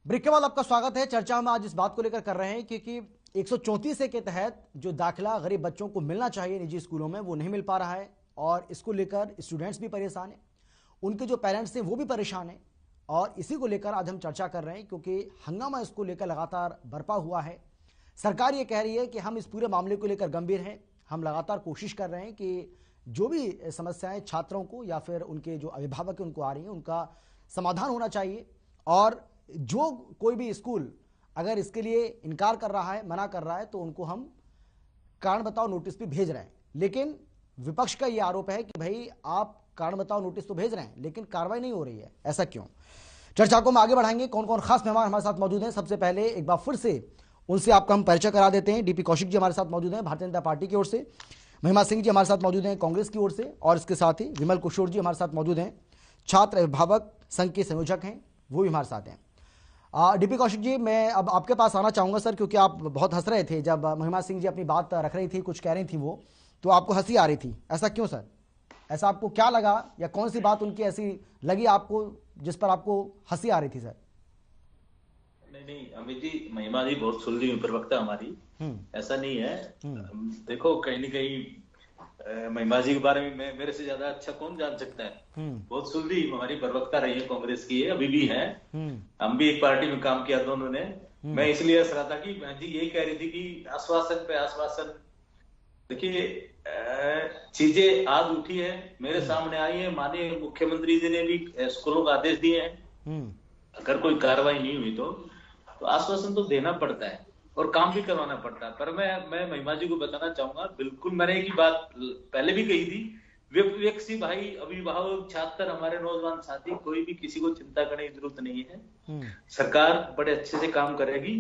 Break के बाद आपका स्वागत है। चर्चा हम आज इस बात को लेकर कर रहे हैं क्योंकि 134 ए के तहत जो दाखिला गरीब बच्चों को मिलना चाहिए निजी स्कूलों में वो नहीं मिल पा रहा है और इसको लेकर स्टूडेंट्स भी परेशान हैं, उनके जो पेरेंट्स हैं वो भी परेशान हैं और इसी को लेकर आज हम चर्चा कर रहे हैं क्योंकि हंगामा इसको लेकर लगातार बरपा हुआ है। सरकार ये कह रही है कि हम इस पूरे मामले को लेकर गंभीर हैं, हम लगातार कोशिश कर रहे हैं कि जो भी समस्याएं छात्रों को या फिर उनके जो अभिभावक हैं उनको आ रही हैं उनका समाधान होना चाहिए और जो कोई भी स्कूल अगर इसके लिए इनकार कर रहा है, मना कर रहा है तो उनको हम कारण बताओ नोटिस भी भेज रहे हैं। लेकिन विपक्ष का ये आरोप है कि भाई आप कारण बताओ नोटिस तो भेज रहे हैं लेकिन कार्रवाई नहीं हो रही है, ऐसा क्यों? चर्चा को हम आगे बढ़ाएंगे। कौन कौन खास मेहमान हमारे साथ मौजूद हैं, सबसे पहले एक बार फिर से उनसे आपका हम परिचय करा देते हैं। डीपी कौशिक जी हमारे साथ मौजूद हैं भारतीय जनता पार्टी की ओर से, महिमा सिंह जी हमारे साथ मौजूद हैं कांग्रेस की ओर से और इसके साथ ही विमल किशोर जी हमारे साथ मौजूद हैं, छात्र अभिभावक संघ के संयोजक हैं, वो भी हमारे साथ हैं। डीपी कौशिक जी, मैं अब आपके पास आना चाहूंगा सर, क्योंकि आप बहुत हंस रहे थे जब महिमा सिंह जी अपनी बात रख रही थी, कुछ कह रही थी वो, तो आपको हंसी आ रही थी, ऐसा क्यों सर? ऐसा आपको क्या लगा या कौन सी बात उनकी ऐसी लगी आपको जिस पर आपको हंसी आ रही थी सर? नहीं अमित जी, महिमा जी बहुत सुलझी प्रवक्ता हमारी, ऐसा नहीं है। देखो कहीं ना कहीं महिमा जी के बारे में मेरे से ज्यादा अच्छा कौन जान सकता है। बहुत सुलझी हमारी प्रवक्ता रही है, कांग्रेस की है, अभी भी है। हम भी एक पार्टी में काम किया दोनों ने। मैं इसलिए हंस रहा था कि बहन जी यही कह रही थी कि आश्वासन पे आश्वासन। देखिए चीजें आज उठी है, मेरे सामने आई है, माननीय मुख्यमंत्री जी ने भी स्कूलों का आदेश दिए हैं। अगर कोई कार्रवाई नहीं हुई तो आश्वासन तो देना पड़ता है और काम भी करवाना पड़ता है। पर मैं महिमा जी को बताना चाहूंगा, बिल्कुल मैंने एक ही बात पहले भी कही थी, व्यक्ति भाई अभिभावक छात्र हमारे नौजवान साथी कोई भी किसी को चिंता करने की जरूरत नहीं है। सरकार बड़े अच्छे से काम करेगी,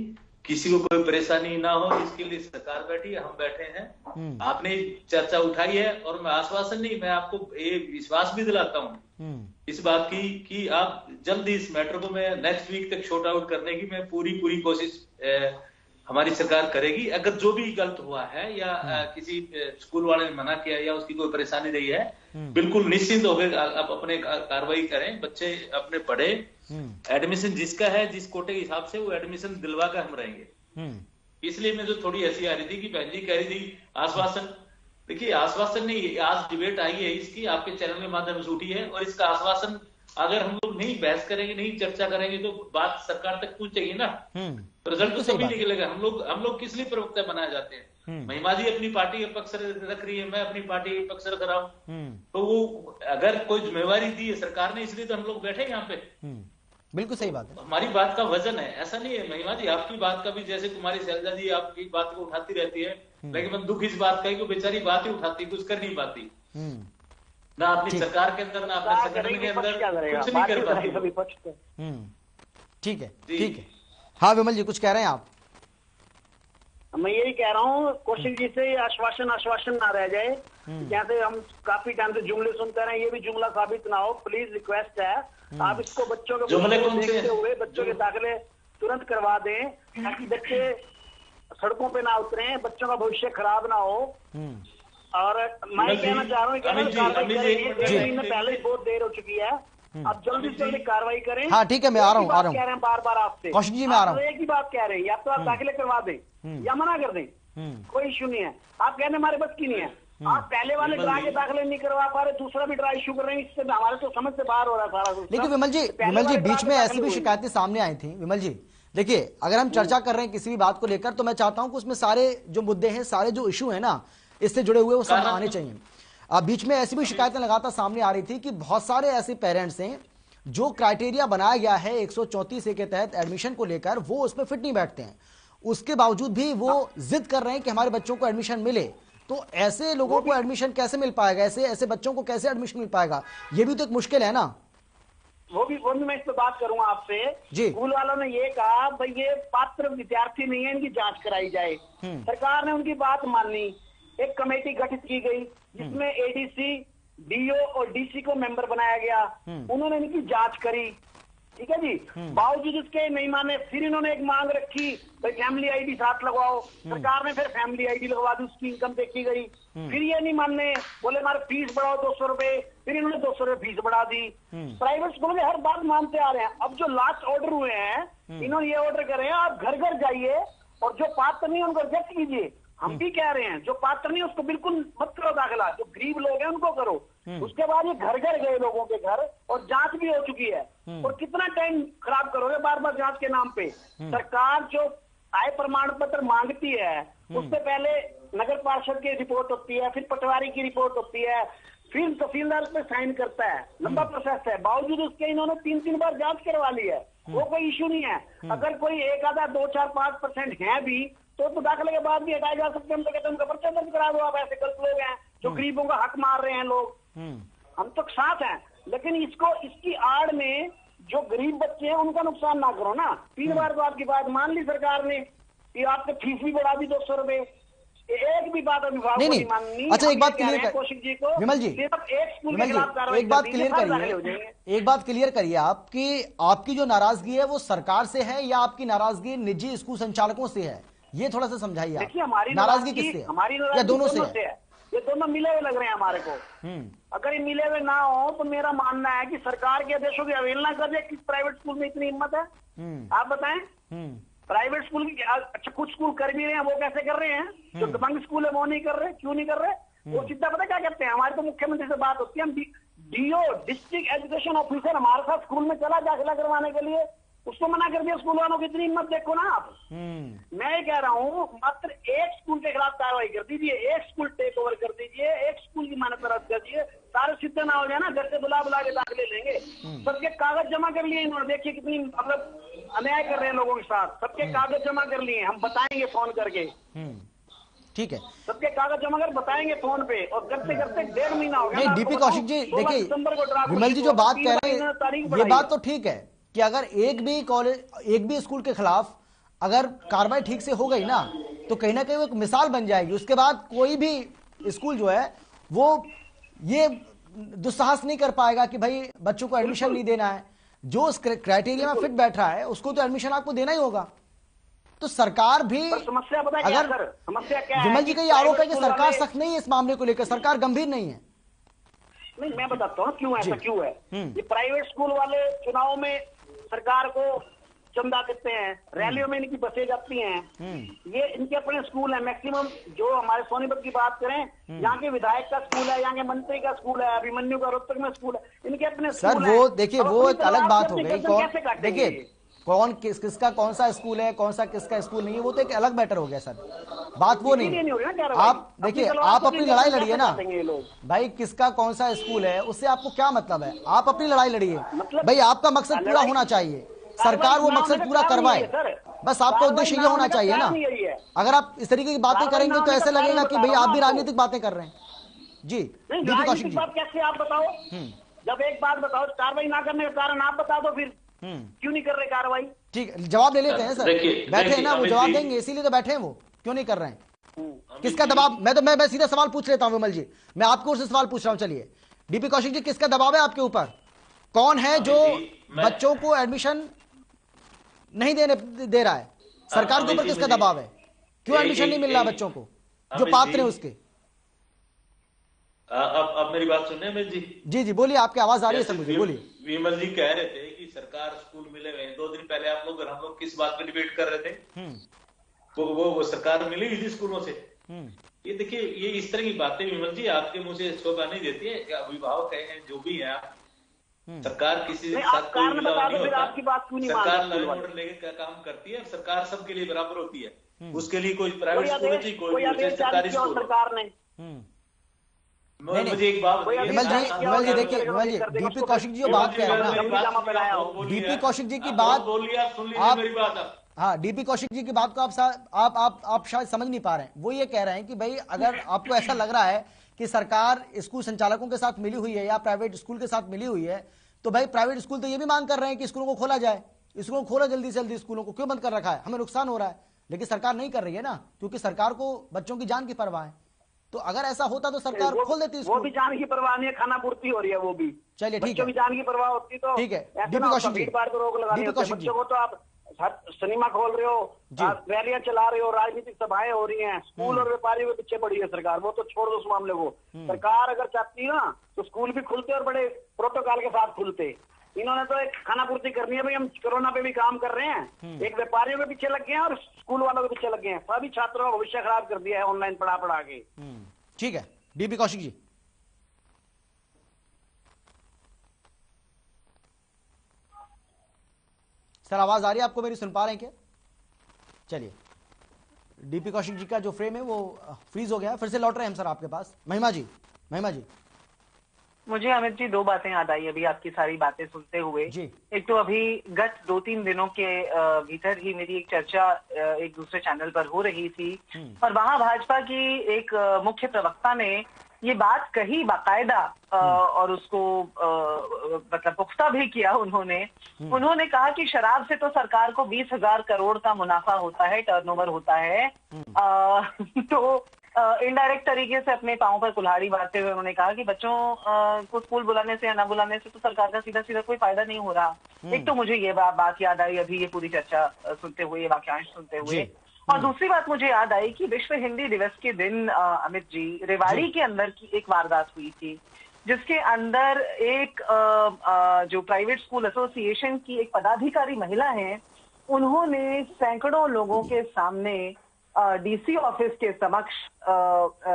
किसी को कोई परेशानी ना हो इसके लिए सरकार बैठी है, हम बैठे हैं। आपने चर्चा उठाई है और मैं आश्वासन नहीं, मैं आपको ये विश्वास भी दिलाता हूँ इस बात की कि आप जल्दी इस मैटर को मैं नेक्स्ट वीक तक शॉर्ट आउट करने की मैं पूरी कोशिश हमारी सरकार करेगी। अगर जो भी गलत हुआ है या किसी स्कूल वाले ने मना किया या उसकी कोई परेशानी रही है, बिल्कुल निश्चिंत होकर आप अपने कार्रवाई करें, बच्चे अपने पढ़े, एडमिशन जिसका है जिस कोटे के हिसाब से वो एडमिशन दिलवा कर हम रहेंगे। इसलिए मैं जो थोड़ी ऐसी आ रही थी कि बहन जी कह रही थी आश्वासन। देखिए आश्वासन नहीं, आज डिबेट आई है इसकी, आपके चैनल के माध्यम से उठी है और इसका आश्वासन अगर हम लोग नहीं बहस करेंगे, नहीं चर्चा करेंगे तो बात सरकार तक पहुंचेगी ना, तो रिजल्ट तो सभी निकलेगा। हम लोग किस लिए प्रवक्ता बनाए जाते हैं? महिमा जी अपनी पार्टी के पक्ष रख रही है, मैं अपनी पार्टी के पक्ष रख रहा हूँ, तो वो अगर कोई जिम्मेवारी दी है सरकार ने इसलिए तो हम लोग बैठे यहाँ पे। बिल्कुल सही बात है, हमारी बात का वजन है, ऐसा नहीं है। महिमा जी आपकी बात का भी, जैसे कुमारी शैलजा जी आपकी बात को उठाती रहती है, लेकिन मैं दुख इस बात का है कि बेचारी बात ही उठाती, कुछ कर नहीं पाती ना अपनी सरकार के अंदर ना अपने संगठन के अंदर, कुछ नहीं कर पाती। ठीक है ठीक है। हाँ विमल जी कुछ कह रहे हैं आप? मैं यही कह रहा हूँ कौशिक जी से आश्वासन ना रह जाए। जैसे हम काफी टाइम से जुमले सुनते रहे, ये भी जुमला साबित ना हो। प्लीज रिक्वेस्ट है आप इसको बच्चों के देखते हुए बच्चों के दाखिले तुरंत करवा दें ताकि बच्चे सड़कों पे ना उतरे, बच्चों का भविष्य खराब ना हो। और मैं कहना चाह रहा हूँ पहले ही बहुत देर हो चुकी है, अब जल्दी से जल्दी कार्रवाई करें। हाँ ठीक है, मैं आ रहा हूँ कह रहे हैं बार आपसे कौशिक जी, मैं आ रहा हूँ। एक ही बात कह रहे हैं, या तो आप दाखिले करवा दें या मना कर दें, कोई इश्यू नहीं है। आप कहने हमारे बस की नहीं है, आप पहले वाले ड्रा के दाखिले नहीं करवा पा रहे, दूसरा भी ड्रा इशू कर रहे हैं, इससे हमारे तो समझ से बाहर हो रहा है सारा कुछ। लेकिन विमल जी बीच में ऐसी भी शिकायतें सामने आई थी। विमल जी देखिए, अगर हम चर्चा कर रहे हैं किसी भी बात को लेकर तो मैं चाहता हूं कि उसमें सारे जो मुद्दे हैं, सारे जो इशू है ना इससे जुड़े हुए वो सामने आने चाहिए। बीच में ऐसी भी शिकायतें लगातार सामने आ रही थी कि बहुत सारे ऐसे पेरेंट्स हैं जो क्राइटेरिया बनाया गया है 134 ए के तहत एडमिशन को लेकर, वो उसमें फिट नहीं बैठते हैं, उसके बावजूद भी वो जिद कर रहे हैं कि हमारे बच्चों को एडमिशन मिले। तो ऐसे लोगों को एडमिशन कैसे मिल पाएगा? ऐसे बच्चों को कैसे एडमिशन मिल पाएगा? ये भी तो एक मुश्किल है ना। वो भी मैं इस पे बात करूंगा आपसे। स्कूल वालों ने ये कहा भाई ये पात्र विद्यार्थी नहीं है, इनकी जांच कराई जाए। सरकार ने उनकी बात मानी, एक कमेटी गठित की गई जिसमें एडीसी, डीओ और डीसी को मेंबर बनाया गया। उन्होंने इनकी जांच करी ठीक है जी। बावजूद इसके नहीं माने, फिर इन्होंने एक मांग रखी भाई फैमिली आईडी साथ लगवाओ। सरकार ने फिर फैमिली आईडी लगवा दी, उसकी इनकम देखी गई। फिर ये नहीं मानने, बोले हमारे फीस बढ़ाओ 200 रुपए, फिर इन्होंने 200 रुपए फीस बढ़ा दी। प्राइवेट स्कूल में हर बात मानते आ रहे हैं। अब जो लास्ट ऑर्डर हुए हैं, इन्होंने ये ऑर्डर करे हैं आप घर घर जाइए और जो पात्र नहीं है उनको रिजेक्ट कीजिए। हम भी कह रहे हैं जो पात्र नहीं है उसको बिल्कुल मत करो दाखिला, जो गरीब लोग हैं उनको करो। उसके बाद ये घर घर गए लोगों के घर और जांच भी हो चुकी है। और कितना टाइम खराब करोगे बार बार जांच के नाम पे। सरकार जो आय प्रमाण पत्र मांगती है उससे पहले नगर पार्षद की रिपोर्ट होती है, फिर पटवारी की रिपोर्ट होती है, फिर तहसीलदार पे साइन करता है। लंबा प्रोसेस है। बावजूद उसके इन्होंने 3 बार जांच करवा ली है। वो कोई इश्यू नहीं है। अगर कोई एक आधा 2, 4, 5% है भी तो दाखिले के बाद भी हटाए जा सकते हैं। हम तो कहते हैं उनका पर्चा दर्ज करा दो। आप ऐसे गलत लोग हैं जो गरीबों का हक मार रहे हैं लोग। हम तो साथ हैं, लेकिन इसकी आड़ में जो गरीब बच्चे हैं उनका नुकसान ना करो ना। 3 बार तो आपकी बात मान ली सरकार ने कि आपके फीस भी बढ़ा दी 200 रुपए। एक भी बात अभिभावक को नहीं माननी। अच्छा, एक बात क्लियर कौशिक जी को, विमल जी, सिर्फ एक स्कूल के खिलाफ कार्रवाई एक बात क्लियर करिए, एक बात क्लियर करिए आपकी आपकी जो नाराजगी है वो सरकार से है या आपकी नाराजगी निजी स्कूल संचालकों से है? ये थोड़ा सा समझाइए। देखिए हमारी नाराजगी किससे है? हमारी या दोनों से है? ये दोनों मिले हुए लग रहे हैं हमारे को। अगर ये मिले हुए ना हो तो मेरा मानना है कि सरकार के आदेशों की अवहेलना कर दे। किस प्राइवेट स्कूल में इतनी हिम्मत है आप बताएं? प्राइवेट स्कूल की अच्छा कुछ स्कूल कर भी रहे हैं, वो कैसे कर रहे हैं? जो दबंग स्कूल है वो नहीं कर रहे। क्यों नहीं कर रहे? वो सीधा पता क्या कहते हैं, हमारे तो मुख्यमंत्री से बात होती है, हम डीओ डिस्ट्रिक्ट एजुकेशन ऑफिसर हमारे साथ स्कूल में चला दाखिला करवाने के लिए, उसको मना कर दिया। स्कूल वालों की इतनी हिम्मत देखो ना आप। मैं ये कह रहा हूँ मात्र एक स्कूल के खिलाफ कार्रवाई कर दीजिए, एक स्कूल टेक ओवर कर दीजिए, एक स्कूल की मान्यता रद्द कर दीजिए। सारे सिद्धे ना हो जाए ना, घर से बुला के दाखिले लेंगे। सबके कागज जमा कर लिए इन्होंने। देखिए कितनी मतलब अन्याय कर रहे हैं लोगों के साथ। सबके कागज जमा कर लिए, हम बताएंगे फोन करके। ठीक है, सबके कागज जमा कर बताएंगे फोन पे। और करते करते 1.5 महीना हो गया। नहीं डीपी कौशिक जी, देखिए विमल जी जो बात कह रहे हैं ये बात तो ठीक है कि अगर एक भी स्कूल के खिलाफ अगर कार्रवाई ठीक से हो गई ना तो कहीं ना कहीं वो एक मिसाल बन जाएगी। उसके बाद कोई भी स्कूल जो है वो ये दुस्साहस नहीं कर पाएगा कि भाई बच्चों को एडमिशन नहीं देना है। जो उस क्राइटेरिया में फिट बैठ रहा है उसको तो एडमिशन आपको देना ही होगा। तो सरकार भी समस्या अगर समस्या क्या है? विमल जी का ये आरोप है कि सरकार सख्त नहीं है इस मामले को लेकर, सरकार गंभीर नहीं है। नहीं मैं बताता हूँ क्यों ऐसा क्यों है। ये प्राइवेट स्कूल वाले चुनाव में सरकार को चंदा देते हैं, रैलियों में इनकी बसें जाती हैं। ये इनके अपने स्कूल है। मैक्सिमम जो हमारे सोनीपत की बात करें, यहाँ के विधायक का स्कूल है, यहाँ के मंत्री का स्कूल है, अभिमन्यु का रोहतक में स्कूल है, इनके अपने सर वो देखिए वो एक अलग बात हो गई। कौन देखिए कौन किसका कौन सा स्कूल है, कौन सा किसका स्कूल नहीं है, वो तो एक अलग मैटर हो गया सर। बात वो नहीं। आप देखिए आप अपनी लड़ाई लड़िए ना भाई, किसका कौन सा स्कूल है उससे आपको क्या मतलब है? आप अपनी लड़ाई लड़िए भाई, आपका मकसद पूरा होना चाहिए, सरकार वो मकसद पूरा करवाए, बस आपका उद्देश्य ये होना चाहिए ना। अगर आप इस तरीके की बातें करेंगे तो ऐसे लगेगा कि भाई आप भी राजनीतिक बातें कर रहे हैं। जी डीपी कौशिक जी कैसे आप बताओ? जब एक बात बताओ, कार्रवाई ना करने का कारण आप बता दो, फिर क्यों नहीं कर रहे कार्रवाई? ठीक है, जवाब ले लेते हैं सर। बैठे हैं ना वो, जवाब देंगे, इसीलिए तो बैठे हैं वो। क्यों नहीं कर रहे हैं? किसका दबाव? मैं सीधा सवाल पूछ लेता हूं विमल जी, मैं आपको उससे सवाल पूछ रहा हूं। चलिए डीपी कौशिक जी, किसका दबाव है आपके ऊपर? कौन है जो बच्चों को एडमिशन नहीं दे रहा है? सरकार के ऊपर किसका दबाव है? क्यों एडमिशन नहीं मिल रहा बच्चों को जो पात्र है उसके? अब मेरी बात सुन रहे हैं जी? जी जी बोलिए, आपकी आवाज आ रही है सर मुझे, बोलिए। विमल जी कह रहे थे कि सरकार स्कूल मिले हुए। 2 दिन पहले आप लोग हम लोग किस बात पे डिबेट कर रहे थे? वो सरकार मिली हुई थी स्कूलों से। ये देखिए ये इस तरह की बातें विमल जी आपके मुंह से शोभा नहीं देती है। अभिभावक है जो भी है आप, सरकार किसी के साथ कोई मिला नहीं होता। सरकार लॉ एंड ऑर्डर लेके काम करती है। सरकार सबके लिए बराबर होती है। उसके लिए कोई प्राइवेट स्कूल चाहिए, कोई सरकारी स्कूल। सरकार ने मुझे एक बात विमल जी देखिए, विमल जी डीपी कौशिक जी जो बात कह रहे हैं ना, डीपी कौशिक जी की बात आप मेरी बात हाँ डीपी कौशिक जी की बात को आप शायद समझ नहीं पा रहे हैं। वो ये कह रहे हैं कि भाई अगर आपको ऐसा लग रहा है कि सरकार स्कूल संचालकों के साथ मिली हुई है या प्राइवेट स्कूल के साथ मिली हुई है, तो भाई प्राइवेट स्कूल तो ये भी मांग कर रहे हैं कि स्कूलों को खोला जाए। स्कूलों को खोला जल्दी से जल्दी, स्कूलों को क्यों बंद कर रखा है? हमें नुकसान हो रहा है। लेकिन सरकार नहीं कर रही है ना, क्योंकि सरकार को बच्चों की जान की परवाह है। तो अगर ऐसा होता तो सरकार खोल देती वो स्कूल। भी जान की परवाह नहीं है, खाना पूर्ति हो रही है वो भी। चलिए ठीक बच्चों है, की जान की परवाह होती तो ठीक है। ऐसा डीपी ना कौशिक होता, जी, भीड़ भाड़ को रोक लगानी डीपी होती है। कौशिक जी, बच्चों को तो आप सिनेमा खोल रहे हो, रैलियां चला रहे हो, राजनीतिक सभाएं हो रही हैं, स्कूल और व्यापारियों के पीछे पड़ी है सरकार। वो तो छोड़ दो उस मामले को। सरकार अगर चाहती ना तो स्कूल भी खुलते और बड़े प्रोटोकॉल के साथ खुलते। इन्होंने तो एक खाना पूर्ति करनी है, भाई हम कोरोना पे भी काम कर रहे हैं, एक व्यापारियों के पीछे लग गए हैं और स्कूल वालों के पीछे लग गए हैं। सभी छात्रों का भविष्य खराब कर दिया है ऑनलाइन पढ़ा पढ़ा के। ठीक है। डीपी कौशिक जी, सर आवाज आ रही है आपको मेरी, सुन पा रहे हैं क्या? चलिए, डीपी कौशिक जी का जो फ्रेम है वो फ्रीज हो गया, फिर से लौट रहे हैं हम सर आपके पास। महिमा जी, महिमा जी, मुझे अमित जी 2 बातें याद आई अभी आपकी सारी बातें सुनते हुए जी। एक तो अभी गत 2-3 दिनों के भीतर ही मेरी एक चर्चा एक दूसरे चैनल पर हो रही थी और वहां भाजपा की एक मुख्य प्रवक्ता ने ये बात कही बाकायदा और उसको मतलब पुख्ता भी किया उन्होंने कहा कि शराब से तो सरकार को 20,000 करोड़ का मुनाफा होता है, टर्नओवर होता है। तो इनडायरेक्ट तरीके से अपने पांव पर कुल्हाड़ी बांधते हुए उन्होंने कहा कि बच्चों को स्कूल बुलाने से या ना बुलाने से तो सरकार का सीधा सीधा कोई फायदा नहीं हो रहा। एक तो मुझे ये बात याद आई अभी ये पूरी चर्चा सुनते हुए, ये वाक्यांश सुनते हुए। और दूसरी बात मुझे याद आई कि विश्व हिंदी दिवस के दिन अमित जी रेवाड़ी के अंदर की एक वारदात हुई थी जिसके अंदर एक जो प्राइवेट स्कूल एसोसिएशन की एक पदाधिकारी महिला है, उन्होंने सैकड़ों लोगों के सामने डीसी ऑफिस के समक्ष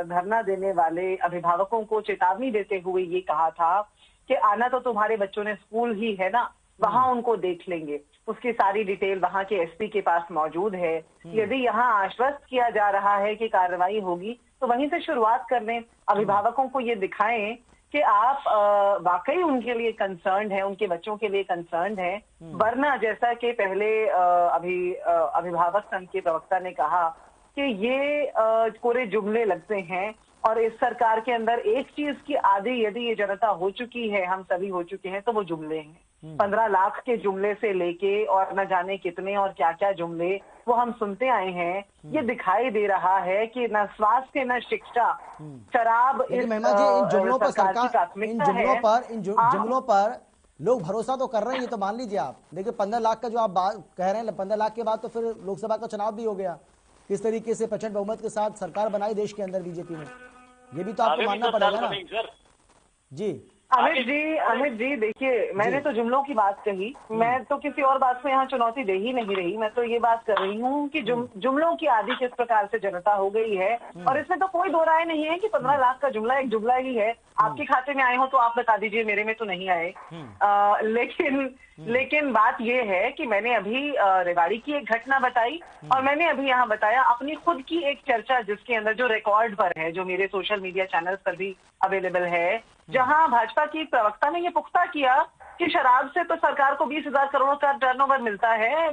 धरना देने वाले अभिभावकों को चेतावनी देते हुए ये कहा था कि आना तो तुम्हारे बच्चों ने स्कूल ही है ना, वहां उनको देख लेंगे। उसकी सारी डिटेल वहां के एसपी के पास मौजूद है। यदि यहाँ आश्वस्त किया जा रहा है कि कार्रवाई होगी तो वहीं से शुरुआत कर दें। अभिभावकों को ये दिखाएं कि आप वाकई उनके लिए कंसर्न है, उनके बच्चों के लिए कंसर्न है। वरना जैसा कि पहले अभिभावक संघ के प्रवक्ता ने कहा कि ये कोरे जुमले लगते हैं और इस सरकार के अंदर एक चीज की आदि यदि ये जनता हो चुकी है, हम सभी हो चुके हैं, तो वो जुमले हैं। 15 लाख के जुमले से लेके और न जाने कितने और क्या क्या जुमले वो हम सुनते आए हैं। ये दिखाई दे रहा है कि न स्वास्थ्य न शिक्षा, शराब इस महिमा जी, इन जुमलों पर सरकार की प्राथमिकता है। इन जुमलों पर लोग भरोसा तो कर रहे हैं, ये तो मान लीजिए आप। देखिए 15 लाख का जो आप बात कह रहे हैं, 15 लाख के बाद तो फिर लोकसभा का चुनाव भी हो गया। किस तरीके से प्रचंड बहुमत के साथ सरकार बनाई देश के अंदर बीजेपी ने, ये भी तो आपको मानना पड़ेगा ना जी। अमित जी देखिए, मैंने तो जुमलों की बात कही, मैं तो किसी और बात को यहाँ चुनौती दे ही नहीं रही। मैं तो ये बात कर रही हूँ कि जुमलों की आदि किस प्रकार से जनता हो गई है और इसमें तो कोई दो राय नहीं है कि 15 लाख का जुमला एक जुमला ही है। आपके खाते में आए हो तो आप बता दीजिए, मेरे में तो नहीं आए। लेकिन बात ये है कि मैंने अभी रेवाड़ी की एक घटना बताई और मैंने अभी यहाँ बताया अपनी खुद की एक चर्चा जिसके अंदर जो रिकॉर्ड पर है, जो मेरे सोशल मीडिया चैनल्स पर भी अवेलेबल है, जहां भाजपा की प्रवक्ता ने ये पुख्ता किया कि शराब से तो सरकार को 20,000 करोड़ का टर्नओवर मिलता है,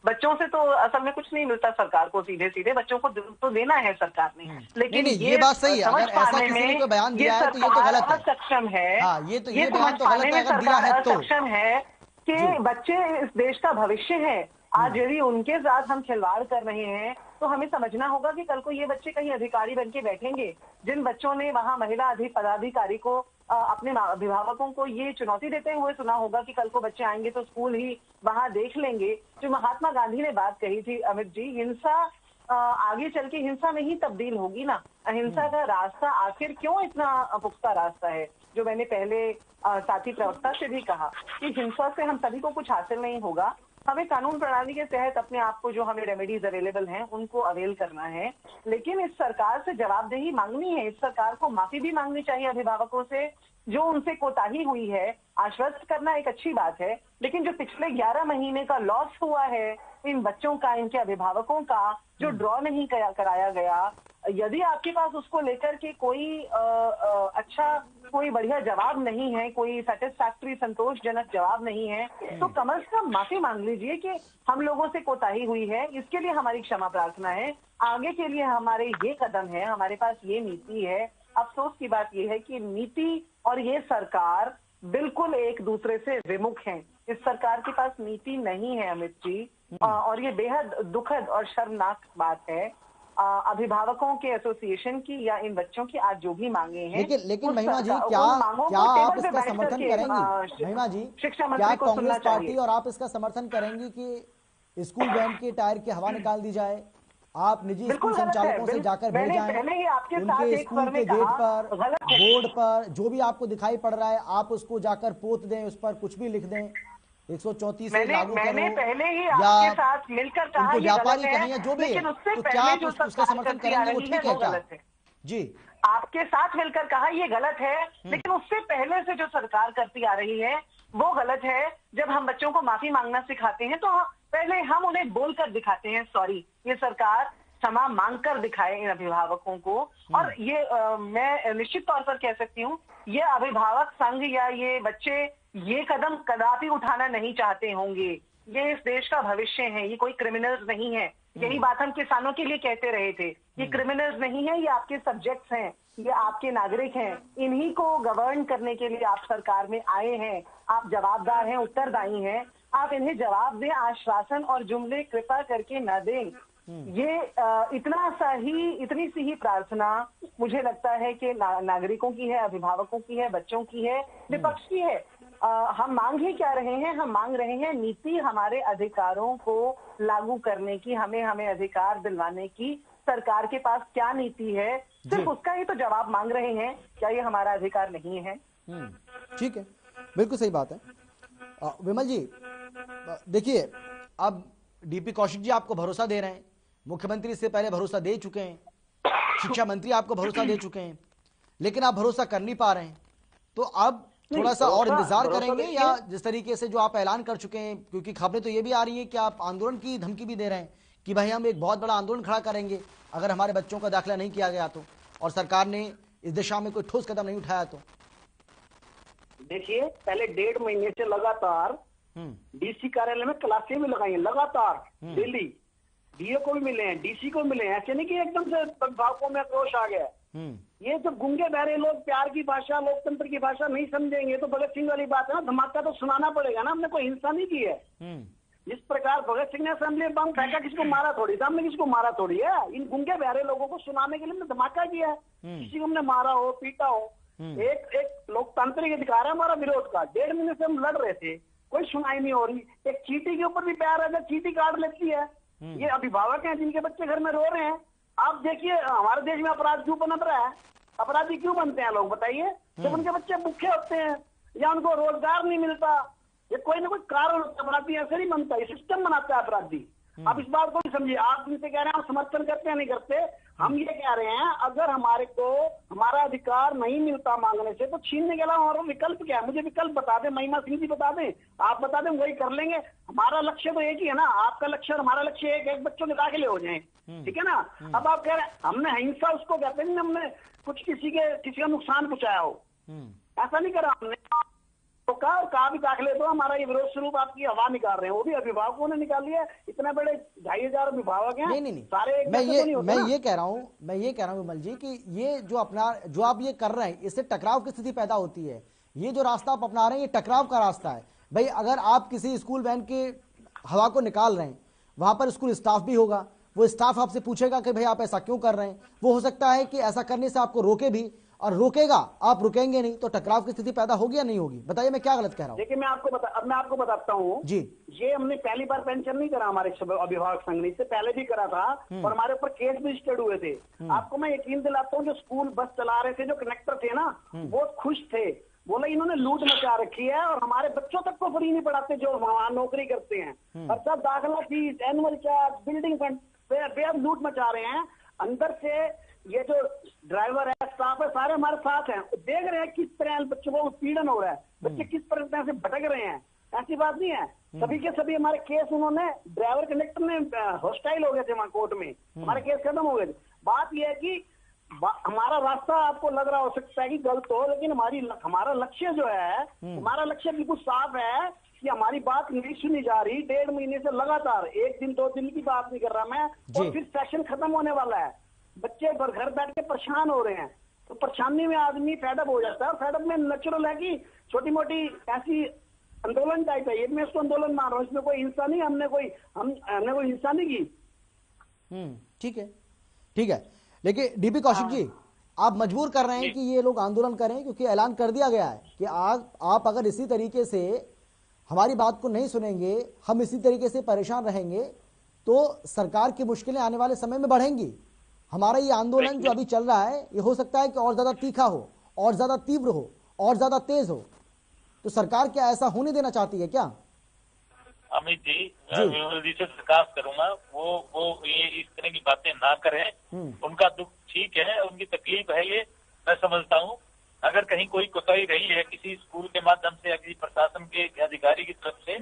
बच्चों से तो असल में कुछ नहीं मिलता सरकार को, सीधे सीधे बच्चों को तो देना है सरकार ने। लेकिन ये बात सही है, अगर ऐसा किसी ने कोई बयान दिया है तो ये तो गलत है। सक्षम है, ये बयान तो गलत है अगर दिया है तो। सक्षम है कि बच्चे इस देश का भविष्य है। आज यदि उनके साथ हम खिलवाड़ कर रहे हैं तो हमें समझना होगा कि कल को ये बच्चे कहीं अधिकारी बन के बैठेंगे। जिन बच्चों ने वहां महिला पदाधिकारी को अपने अभिभावकों को ये चुनौती देते हुए सुना होगा कि कल को बच्चे आएंगे तो स्कूल ही वहां देख लेंगे। जो महात्मा गांधी ने बात कही थी अमित जी, हिंसा आगे चल के हिंसा में ही तब्दील होगी ना। अहिंसा का रास्ता आखिर क्यों इतना पुख्ता रास्ता है? जो मैंने पहले साथी प्रवक्ता से भी कहा कि हिंसा से हम सभी को कुछ हासिल नहीं होगा। हमें कानून प्रणाली के तहत अपने आप को जो हमें रेमेडीज अवेलेबल हैं उनको अवेल करना है, लेकिन इस सरकार से जवाबदेही मांगनी है। इस सरकार को माफी भी मांगनी चाहिए अभिभावकों से, जो उनसे कोताही हुई है। आश्वस्त करना एक अच्छी बात है, लेकिन जो पिछले 11 महीने का लॉस हुआ है इन बच्चों का, इनके अभिभावकों का, जो ड्रॉ नहीं कराया गया, यदि आपके पास उसको लेकर के कोई अच्छा कोई बढ़िया जवाब नहीं है, कोई सेटिस्फैक्टरी संतोषजनक जवाब नहीं है, तो कम से कम माफी मांग लीजिए कि हम लोगों से कोताही हुई है, इसके लिए हमारी क्षमा प्रार्थना है। आगे के लिए हमारे ये कदम है, हमारे पास ये नीति है। अफसोस की बात यह है कि नीति और ये सरकार बिल्कुल एक दूसरे से विमुख हैं। इस सरकार के पास नीति नहीं है अमित जी, और ये बेहद दुखद और शर्मनाक बात है। अभिभावकों के एसोसिएशन की या इन बच्चों की आज जो भी मांगे हैं, लेकिन महिमा जी, क्या आप इसका समर्थन करेंगी? महिमा जी, शिक्षा क्या मंत्री को सुनना कांग्रेस पार्टी चाहिए। और आप इसका समर्थन करेंगी कि स्कूल वैन के टायर की हवा निकाल दी जाए? आप निजी स्कूल संचालकों से जाकर भेज जाएं, उनके स्कूल के गेट पर, बोर्ड पर जो भी आपको दिखाई पड़ रहा है आप उसको जाकर पोत दें, उस पर कुछ भी लिख दें, 134 से लागू करो, मैंने पहले ही या आपके साथ मिलकर कहा उनको ये व्यापारी गलत है, कहें या जो भी है, लेकिन उससे तो क्या पहले आप जो उसका समर्थन करेंगे? वो ठीक है क्या? गलत है। जी, आपके साथ मिलकर कहा ये गलत है, लेकिन उससे पहले से जो सरकार करती आ रही है वो गलत है। जब हम बच्चों को माफी मांगना सिखाते हैं तो पहले हम उन्हें बोलकर दिखाते हैं सॉरी, ये सरकार क्षमा मांगकर दिखाए इन अभिभावकों को। और ये मैं निश्चित तौर पर कह सकती हूँ, ये अभिभावक संघ या ये बच्चे ये कदम कदापि उठाना नहीं चाहते होंगे। ये इस देश का भविष्य है, ये कोई क्रिमिनल्स नहीं है। यही बात हम किसानों के लिए कहते रहे थे, ये क्रिमिनल्स नहीं है, ये आपके सब्जेक्ट्स हैं, ये आपके नागरिक हैं, इन्हीं को गवर्न करने के लिए आप सरकार में आए हैं, आप जवाबदार हैं, उत्तरदायी हैं, आप इन्हें जवाब दें, आश्वासन और जुमले कृपा करके न दें। ये इतनी सी ही प्रार्थना मुझे लगता है कि नागरिकों की है, अभिभावकों की है, बच्चों की है, विपक्ष की है। हम मांग ही क्या रहे हैं? हम मांग रहे हैं नीति हमारे अधिकारों को लागू करने की, हमें अधिकार दिलवाने की। सरकार के पास क्या नीति है, सिर्फ उसका ही तो जवाब मांग रहे हैं। क्या ये हमारा अधिकार नहीं है? ठीक है, बिल्कुल सही बात है। विमल जी देखिए, अब डीपी कौशिक जी आपको भरोसा दे रहे हैं, मुख्यमंत्री से पहले भरोसा दे चुके हैं, शिक्षा मंत्री आपको भरोसा दे चुके हैं, लेकिन आप भरोसा कर नहीं पा रहे हैं। तो अब थोड़ा सा और इंतजार करेंगे या जिस तरीके से जो आप ऐलान कर चुके हैं, क्योंकि खबरें तो ये भी आ रही है कि आप आंदोलन की धमकी भी दे रहे हैं कि भाई हम एक बहुत बड़ा आंदोलन खड़ा करेंगे अगर हमारे बच्चों का दाखिला नहीं किया गया तो, और सरकार ने इस दिशा में कोई ठोस कदम नहीं उठाया तो? देखिए, पहले 1.5 महीने से लगातार डीसी कार्यालय में क्लासें भी लगाई हैं, लगातार डेली। डीओ को भी मिले हैं, डीसी को मिले हैं। ऐसे नहीं कि एकदम से अभिभावकों में आक्रोश आ गया। ये जब गूंगे बहरे लोग प्यार की भाषा, लोकतंत्र की भाषा नहीं समझेंगे तो भगत सिंह वाली बात है ना, धमाका तो सुनाना पड़ेगा ना। हमने कोई हिंसा नहीं की है। जिस प्रकार भगत सिंह ने असेंबली में बम फेंका, किसको मारा थोड़ी था, हमने किसको मारा थोड़ी है। इन गूंगे बहरे लोगों को सुनाने के लिए हमने धमाका किया है। किसी को हमने मारा हो, पीटा हो। एक लोकतांत्रिक अधिकार है हमारा विरोध का। 1.5 महीने से हम लड़ रहे थे, कोई सुनाई नहीं हो रही। एक चीटी के ऊपर भी प्यार है, चीटी काट लेती है। ये अभिभावक हैं जिनके बच्चे घर में रो रहे हैं। आप देखिए हमारे देश में अपराध क्यों बन रहा है, अपराधी क्यों बनते हैं लोग, बताइए। जब उनके बच्चे भूखे होते हैं या उनको रोजगार नहीं मिलता, ये कोई ना कोई कारण होता है। अपराधी ऐसे नहीं बनता, ये सिस्टम बनाता है अपराधी। आप इस बात को भी समझिए। आप इनसे कह रहे हैं आप समर्थन करते हैं, नहीं करते। हम ये कह रहे हैं अगर हमारे को हमारा अधिकार नहीं मिलता मांगने से, तो छीनने के अलावा हमारा विकल्प क्या है? मुझे विकल्प बता दें, महिमा सिंह जी बता दें, आप बता दें, वही कर लेंगे। हमारा लक्ष्य तो एक ही है ना, आपका लक्ष्य और हमारा लक्ष्य एक बच्चों के दाखिले हो जाए, ठीक है ना। अब आप कह रहे हैं हमने हिंसा उसको कहते हैं, हमने कुछ किसी का नुकसान पहुंचाया हो, ऐसा नहीं करा हमने। तो कहा भी दाखिले तो हमारा ये विरोध स्वरूप आपकी हवा निकाल रहे हैं, वो भी अभिभावकों ने निकाली है। इतने बड़े 2,500 अभिभावक हैं। नहीं सारे मैं ये कह रहा हूँ विमल जी कि ये जो आप ये कर रहे हैं, इससे टकराव की स्थिति पैदा होती है। ये जो रास्ता आप अपना रहे हैं, ये टकराव का रास्ता है। भाई अगर आप किसी स्कूल वैन के हवा को निकाल रहे हैं, वहां पर स्कूल स्टाफ भी होगा, वो स्टाफ आपसे पूछेगा कि भाई आप ऐसा क्यों कर रहे हैं। वो हो सकता है कि ऐसा करने से आपको रोके भी, और रोकेगा, आप रुकेंगे नहीं, तो टकराव की स्थिति पैदा होगी या नहीं होगी? बताइए मैं क्या गलत कह रहा हूँ? देखिए मैं आपको बताता हूँ जी। ये हमने पहली बार पेंशन नहीं करा हमारे अभिभावक संघ ने, इससे पहले भी करा था और हमारे ऊपर केस भी रजिस्टर्ड हुए थे। आपको मैं यकीन दिलाता हूँ, जो स्कूल बस चला रहे थे, जो कनेक्टर थे ना, वो खुश थे। बोले इन्होंने लूट मचा रखी है और हमारे बच्चों तक को फ्री नहीं पढ़ाते जो वहां नौकरी करते हैं। और सब दाखिला fees, annual charge, building fund बेहद लूट मचा रहे हैं। अंदर से ये जो ड्राइवर है, स्टाफ है, सारे हमारे साथ हैं, देख रहे हैं किस तरह बच्चों को उत्पीड़न हो रहा है, बच्चे किस तरह से भटक रहे हैं। ऐसी बात नहीं है, सभी के सभी हमारे केस उन्होंने, ड्राइवर कंडक्टर ने हॉस्टाइल हो गए थे वहां कोर्ट में, हमारे केस खत्म हो गए थे। बात यह है कि हमारा रास्ता आपको लग रहा हो सकता है कि गलत हो, लेकिन हमारा लक्ष्य जो है, हमारा लक्ष्य बिल्कुल साफ है कि हमारी बात नहीं सुनी जा रही। 1.5 महीने से लगातार, 1 दिन 2 दिन की बात नहीं कर रहा मैं, और फिर सेशन खत्म होने वाला है। बच्चे घर बैठ के परेशान हो रहे हैं, तो परेशानी में आदमी फेडअप हो जाता है। और फेडअप में नेचुरल है कि छोटी मोटी ऐसी आंदोलन टाइप है, ये मैं इसको आंदोलन मान रहा हूँ, इसमें कोई हिंसा नहीं, हमने कोई हिंसा नहीं की। ठीक है, ठीक है, लेकिन डीपी कौशिक जी, आप मजबूर कर रहे हैं कि ये लोग आंदोलन करें, क्योंकि ऐलान कर दिया गया है कि आप अगर इसी तरीके से हमारी बात को नहीं सुनेंगे, हम इसी तरीके से परेशान रहेंगे, तो सरकार की मुश्किलें आने वाले समय में बढ़ेंगी। हमारा ये आंदोलन जो अभी चल रहा है, ये हो सकता है कि और ज्यादा तीखा हो, और ज्यादा तीव्र हो, और ज्यादा तेज हो। तो सरकार क्या ऐसा होने देना चाहती है क्या? अमित जी, मैं विमल जी से दरखास्त करूंगा, वो ये इस तरह की बातें ना करें। उनका दुख ठीक है, उनकी तकलीफ है, ये मैं समझता हूँ। अगर कहीं कोई कोताही रही है किसी स्कूल के माध्यम से या किसी प्रशासन के अधिकारी की तरफ से,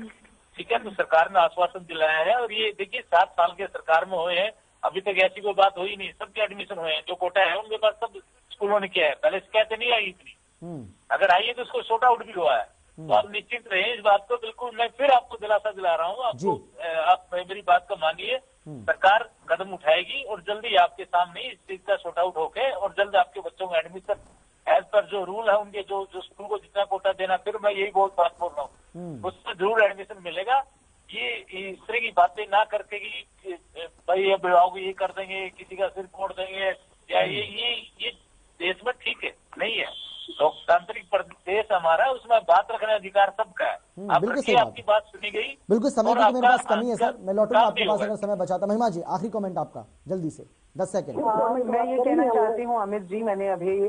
ठीक है, तो सरकार ने आश्वासन दिलाया है। और ये देखिए 7 साल के सरकार में हुए हैं, अभी तक ऐसी कोई बात हुई नहीं, सबके एडमिशन हुए हैं। जो कोटा है उनके पास सब स्कूलों ने किया है, पहले शिकायतें नहीं आई इतनी, अगर आई है तो उसको शॉर्ट आउट भी हुआ है। तो आप निश्चित रहे इस बात को, बिल्कुल मैं फिर आपको दिलासा दिला रहा हूँ, आपको आप मेरी बात को मानिए, सरकार कदम उठाएगी और जल्दी आपके सामने इस चीज का शॉर्ट आउट होके और जल्द आपके बच्चों का एडमिशन एज पर जो रूल है उनके, जो स्कूल को जितना कोटा देना, फिर मैं यही बात बोल रहा हूँ, उससे जरूर एडमिशन मिलेगा। ये इस तरह की बातें ना करके कि भाई अभिभावक ये कर देंगे, किसी का सिर फोड़ देंगे, या ये देश में ठीक है नहीं है। लोकतांत्रिक देश हमारा, उसमें बात रखने अधिकार सबका है। आप रखिए, आपकी बात सुनी गई। बिल्कुल, समय की मेरे पास कमी है सर, मैं लौटूंगा आपके पास अगर समय बचाता। महिमा जी, आखिरी कमेंट आपका जल्दी से, 10 सेकंड। मैं ये कहना चाहती हूँ अमित जी, मैंने अभी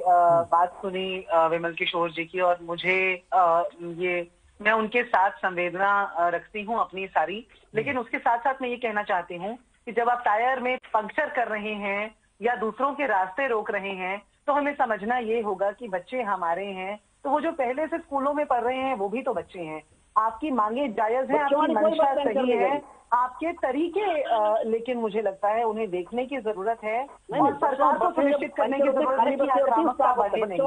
बात सुनी विमल किशोर जी की, और मुझे मैं उनके साथ संवेदना रखती हूँ अपनी सारी, लेकिन उसके साथ साथ मैं ये कहना चाहती हूँ कि जब आप टायर में पंक्चर कर रहे हैं या दूसरों के रास्ते रोक रहे हैं, तो हमें समझना ये होगा कि बच्चे हमारे हैं, तो वो जो पहले से स्कूलों में पढ़ रहे हैं वो भी तो बच्चे हैं। आपकी मांगे जायज है, आपकी मंशा सही है, आपके तरीके लेकिन मुझे लगता है उन्हें देखने की जरूरत है और सरकार को सुनिश्चित करने की जरूरत है कि आक्रामकता बढ़े नहीं।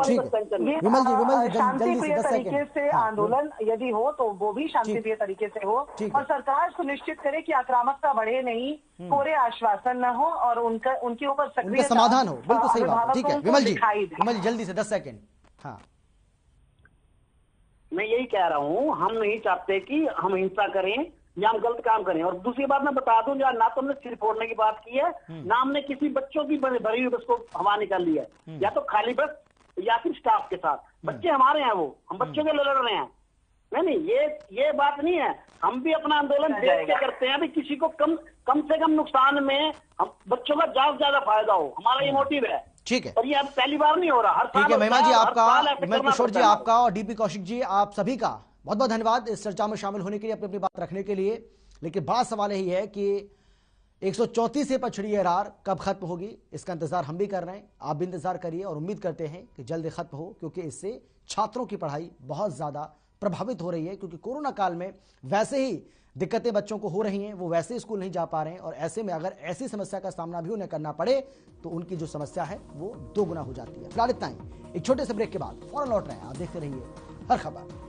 शांतिप्रिय तरीके से आंदोलन यदि हो तो वो भी शांतिप्रिय तरीके से हो, और सरकार सुनिश्चित करे कि आक्रामकता बढ़े नहीं, कोरे आश्वासन न हो और उनके ऊपर सक्रिय समाधान हो। बिल्कुल सही बात, ठीक है विमल जी जल्दी से 10 सेकंड। हाँ, मैं यही कह रहा हूँ, हम नहीं चाहते कि हम हिंसा करें या हम गलत काम करें। और दूसरी बात मैं बता दूं, ना तो हमने सिर फोड़ने की बात की है, ना हमने किसी बच्चों की भरी हुई बस को हवा निकाल ली है, या तो खाली बस या फिर स्टाफ के साथ। बच्चे हमारे हैं, वो हम बच्चों के लिए लड़ रहे हैं। नहीं, ये बात नहीं है। हम भी अपना आंदोलन देख के करते हैं, किसी को कम से कम नुकसान में हम बच्चों का ज्यादा फायदा हो, हमारा ये मोटिव है। ठीक है, और ये अब पहली बार नहीं हो रहा, हर साल। ठीक है महिमा जी आपका, विमल किशोर जी आपका, और डीपी कौशिक जी आप सभी का बहुत बहुत धन्यवाद इस चर्चा में शामिल होने के लिए, अपनी बात रखने के लिए। लेकिन बड़ा सवाल यही है कि 134 से पछड़ी एआरआर कब खत्म होगी, इसका इंतजार हम भी कर रहे हैं, आप भी इंतजार करिए और उम्मीद करते हैं कि जल्द खत्म हो, क्योंकि इससे छात्रों की पढ़ाई बहुत ज्यादा प्रभावित हो रही है। क्योंकि कोरोना काल में वैसे ही दिक्कतें बच्चों को हो रही हैं, वो वैसे स्कूल नहीं जा पा रहे हैं, और ऐसे में अगर ऐसी समस्या का सामना भी उन्हें करना पड़े तो उनकी जो समस्या है वो 2 गुना हो जाती है। फिलहाल इतना ही, एक छोटे से ब्रेक के बाद फौरन लौट रहे हैं, आप देखते रहिए हर खबर।